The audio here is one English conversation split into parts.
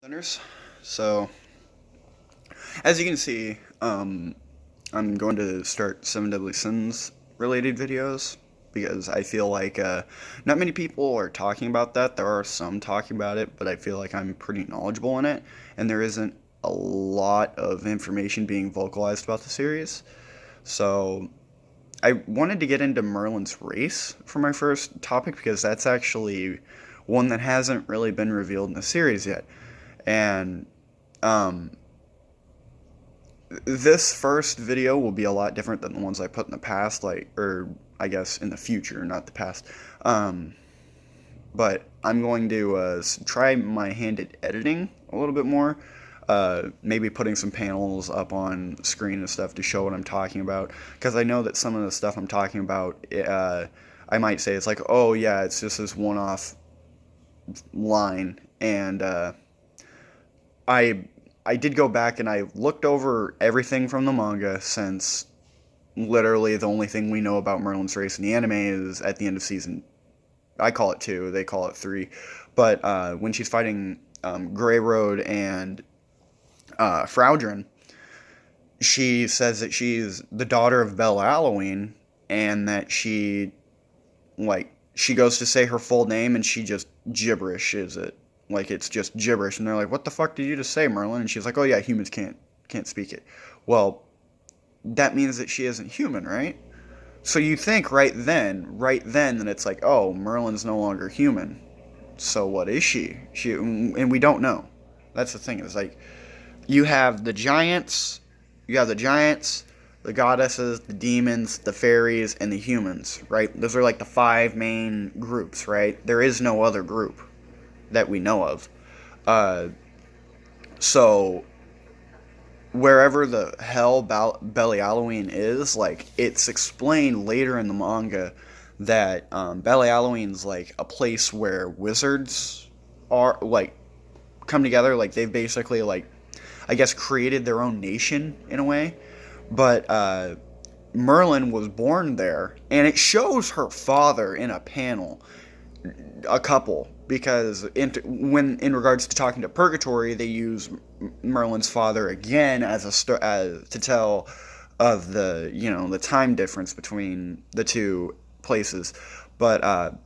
Listeners. So, as you can see, I'm going to start Seven Deadly Sins related videos because I feel like not many people are talking about that. There are some talking about it, but I feel like I'm pretty knowledgeable in it, and there isn't a lot of information being vocalized about the series. So, I wanted to get into Merlin's race for my first topic because that's actually one that hasn't really been revealed in the series yet. And um, this first video will be a lot different than the ones I put in the past, or I guess in the future, not the past. Um, but I'm going to try my hand at editing a little bit more. Maybe putting some panels up on screen and stuff to show what I'm talking about. Because I know that some of the stuff I'm talking about, I might say it's like, oh yeah, it's just this one-off line, and I I did go back and I looked over everything from the manga since literally the only thing we know about Merlin's race in the anime is at the end of season. I call it two, they call it three, but when she's fighting Grey Road and Fraudrin, she says that she's the daughter of Belle Halloween and that she goes to say her full name and she just gibberish is it like it's just gibberish and they're like what the fuck did you just say, Merlin? And she's like, oh yeah, humans can't speak it. Well, that means that she isn't human, right? So you think right then that it's like, oh, Merlin's no longer human. So what is she and we don't know. That's the thing, is like you have the giants, the goddesses, the demons, the fairies, and the humans, right? Those are like the five main groups, right? There is no other group that we know of. Uh, so wherever the hell Belly Halloween is, like it's explained later in the manga that Belly Halloween's like a place where wizards are like come together. Like they've basically like I guess created their own nation in a way. But Merlin was born there, and it shows her father in a panel, a couple, because when in regards to talking to Purgatory, they use Merlin's father again as as to tell of the the time difference between the two places, but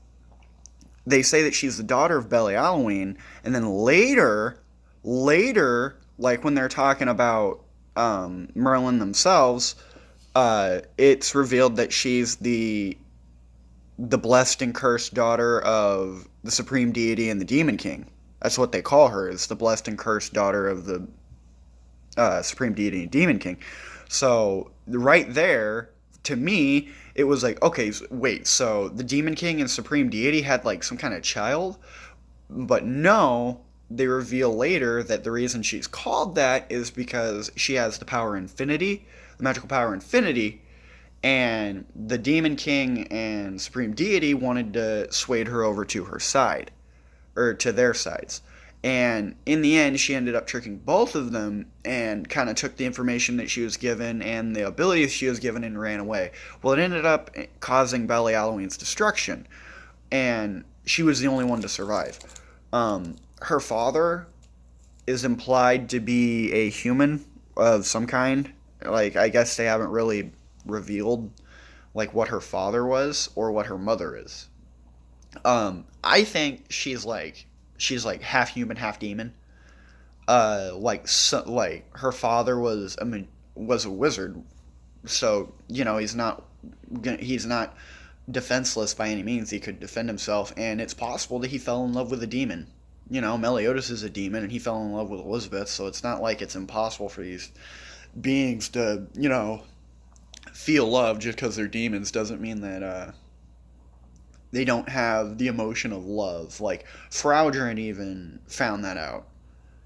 they say that she's the daughter of Belly Halloween, and then later, like when they're talking about Merlin themselves, it's revealed that she's the blessed and cursed daughter of the supreme deity and the demon king. That's what they call her, is the blessed and cursed daughter of the supreme deity and demon king. So right there, to me, it was like, okay, wait, so the demon king and supreme deity had like some kind of child, but no, they reveal later that the reason she's called that is because she has the power infinity, the magical power infinity, and the Demon King and Supreme Deity wanted to sway her over to her side, or to their sides. And in the end, she ended up tricking both of them and kind of took the information that she was given and the abilities she was given and ran away. Well, it ended up causing Belly Halloween's destruction, and she was the only one to survive. Her father is implied to be a human of some kind. Like, I guess they haven't really revealed like what her father was or what her mother is. I think she's like half human, half demon. Like her father was a wizard, so he's not defenseless by any means. He could defend himself, and it's possible that he fell in love with a demon. Meliodas is a demon, and he fell in love with Elizabeth, so it's not like it's impossible for these beings to feel love. Just because they're demons doesn't mean that they don't have the emotion of love. Like Fraudrin even found that out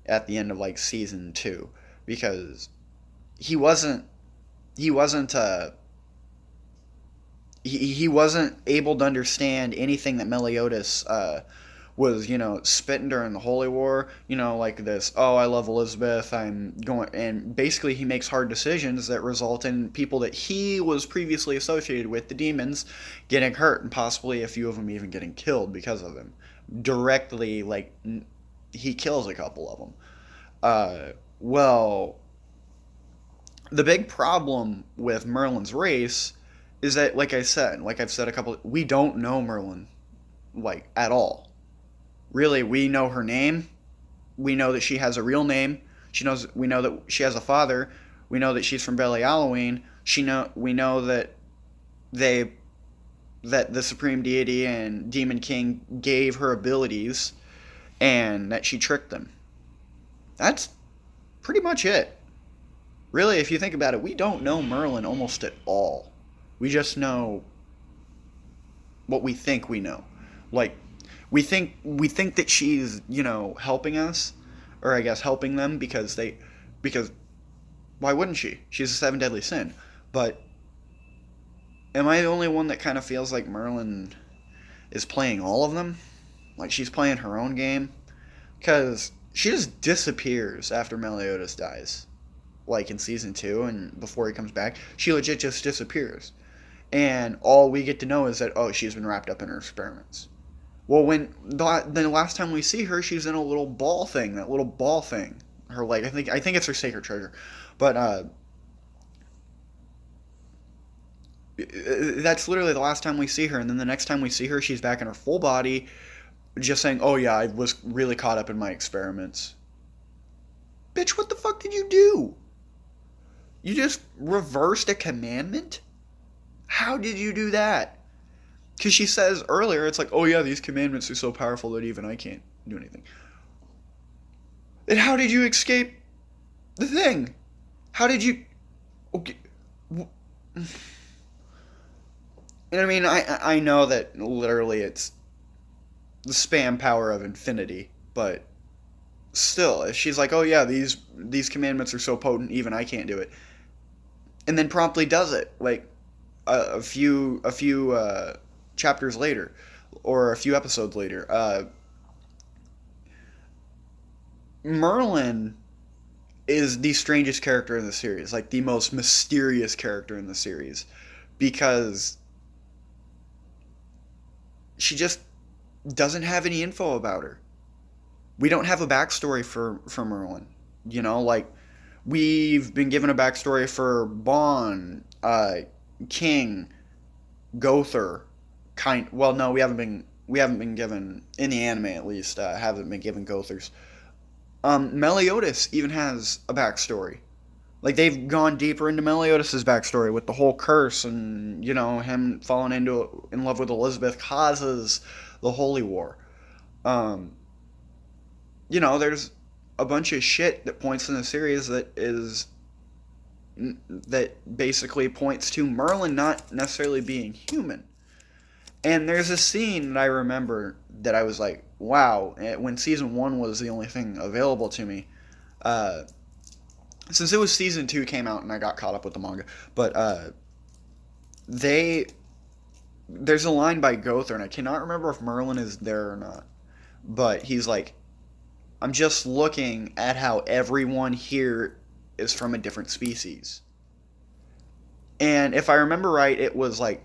at the end of like season two, because he wasn't he wasn't he wasn't able to understand anything that Meliodas was spitting during the Holy War. Like this, oh, I love Elizabeth, I'm going, and basically he makes hard decisions that result in people that he was previously associated with, the demons, getting hurt, and possibly a few of them even getting killed because of him, directly, like he kills a couple of them. Well, the big problem with Merlin's race is that, like I've said a couple, we don't know Merlin like at all. Really, we know her name. We know that she has a real name. We know that she has a father. We know that she's from Belle Halloween. We know that they that the supreme deity and demon king gave her abilities and that she tricked them. That's pretty much it. Really, if you think about it, we don't know Merlin almost at all. We just know what we think we know. Like we think that she's, helping us, or I guess helping them because why wouldn't she? She's a seven deadly sin. But am I the only one that kind of feels like Merlin is playing all of them? Like she's playing her own game? Because she just disappears after Meliodas dies. Like in season 2 and before he comes back, she legit just disappears. And all we get to know is that, oh, she's been wrapped up in her experiments. Well, when the last time we see her, she's in a little ball thing, that little ball thing. Her leg, I think it's her sacred treasure. But that's literally the last time we see her, and then the next time we see her, she's back in her full body, just saying, "Oh yeah, I was really caught up in my experiments." Bitch, what the fuck did you do? You just reversed a commandment? How did you do that? Because she says earlier, it's like, "Oh yeah, these commandments are so powerful that even I can't do anything." And how did you escape the thing? How did you? Okay. And I mean, I know that literally it's the spam power of infinity, but still, if she's like, "Oh yeah, these commandments are so potent, even I can't do it," and then promptly does it, like a few chapters later, or a few episodes later, Merlin is the strangest character in the series, like the most mysterious character in the series, because she just doesn't have any info about her. We don't have a backstory for Merlin. Like we've been given a backstory for Bon, King, Gother. Well, no, we haven't been given in the anime at least. Haven't been given Gothers. Meliodas even has a backstory. Like they've gone deeper into Meliodas' backstory with the whole curse and him falling in love with Elizabeth causes the Holy War. Um, there's a bunch of shit that points in the series that basically points to Merlin not necessarily being human. And there's a scene that I remember that I was like, wow, when season 1 was the only thing available to me. Uh, since it was season 2 came out and I got caught up with the manga, but they there's a line by Gother, and I cannot remember if Merlin is there or not, but he's like, I'm just looking at how everyone here is from a different species. And if I remember right, it was like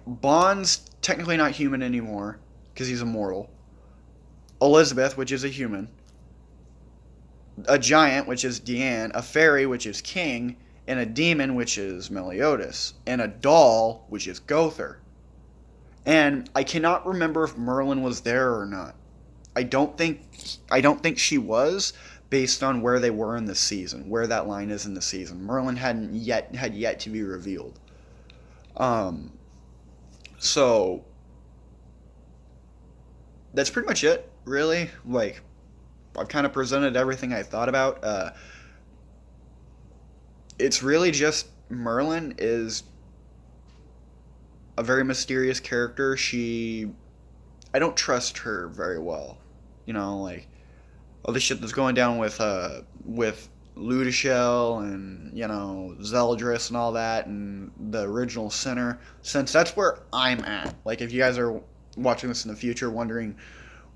Bond's technically not human anymore because he's immortal. Elizabeth, which is a human, a giant, which is Deanne, a fairy, which is King, and a demon, which is Meliodas, and a doll, which is Gother. And I cannot remember if Merlin was there or not. I don't think she was, based on where they were in the season, where that line is in the season. Merlin had yet to be revealed. Um, so that's pretty much it, really. Like I've kind of presented everything I thought about. It's really just Merlin is a very mysterious character. I don't trust her very well. Like all the shit that's going down with Ludishel and Zeldris and all that, and the original Sinner. Since that's where I'm at. Like if you guys are watching this in the future, wondering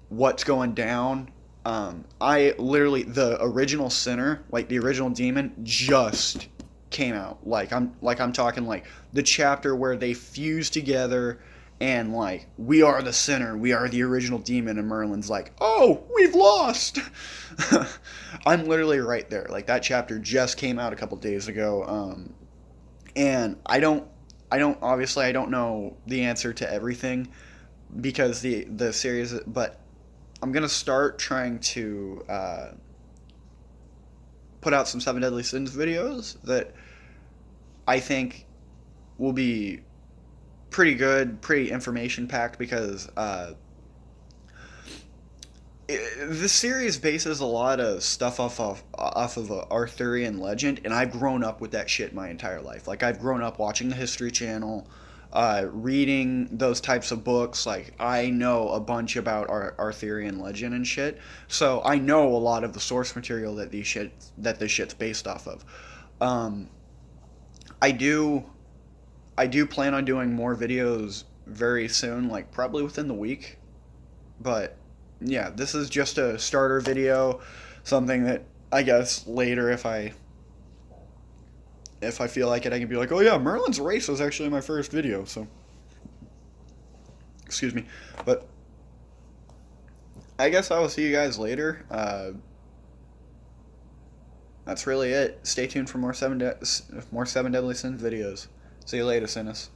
what's going down, I literally the original Sinner, like the original demon, just came out. Like I'm talking like the chapter where they fuse together and like, we are the sinner, we are the original demon, and Merlin's like, oh, we've lost. I'm literally right there. Like, that chapter just came out a couple days ago, and I don't obviously I don't know the answer to everything because the series, but I'm gonna start trying to put out some Seven Deadly Sins videos that I think will be pretty good, pretty information packed because this series bases a lot of stuff off of a Arthurian legend, and I've grown up with that shit my entire life. Like, I've grown up watching the History Channel, reading those types of books. Like, I know a bunch about Arthurian legend and shit, so I know a lot of the source material that this shit's based off of. Um, I do I do plan on doing more videos very soon, like probably within the week. But yeah, this is just a starter video, something that I guess later if I feel like it, I can be like, oh yeah, Merlin's race was actually my first video. So excuse me, but I guess I will see you guys later. That's really it. Stay tuned for more Seven Deadly Sins videos. See you later, Sinus.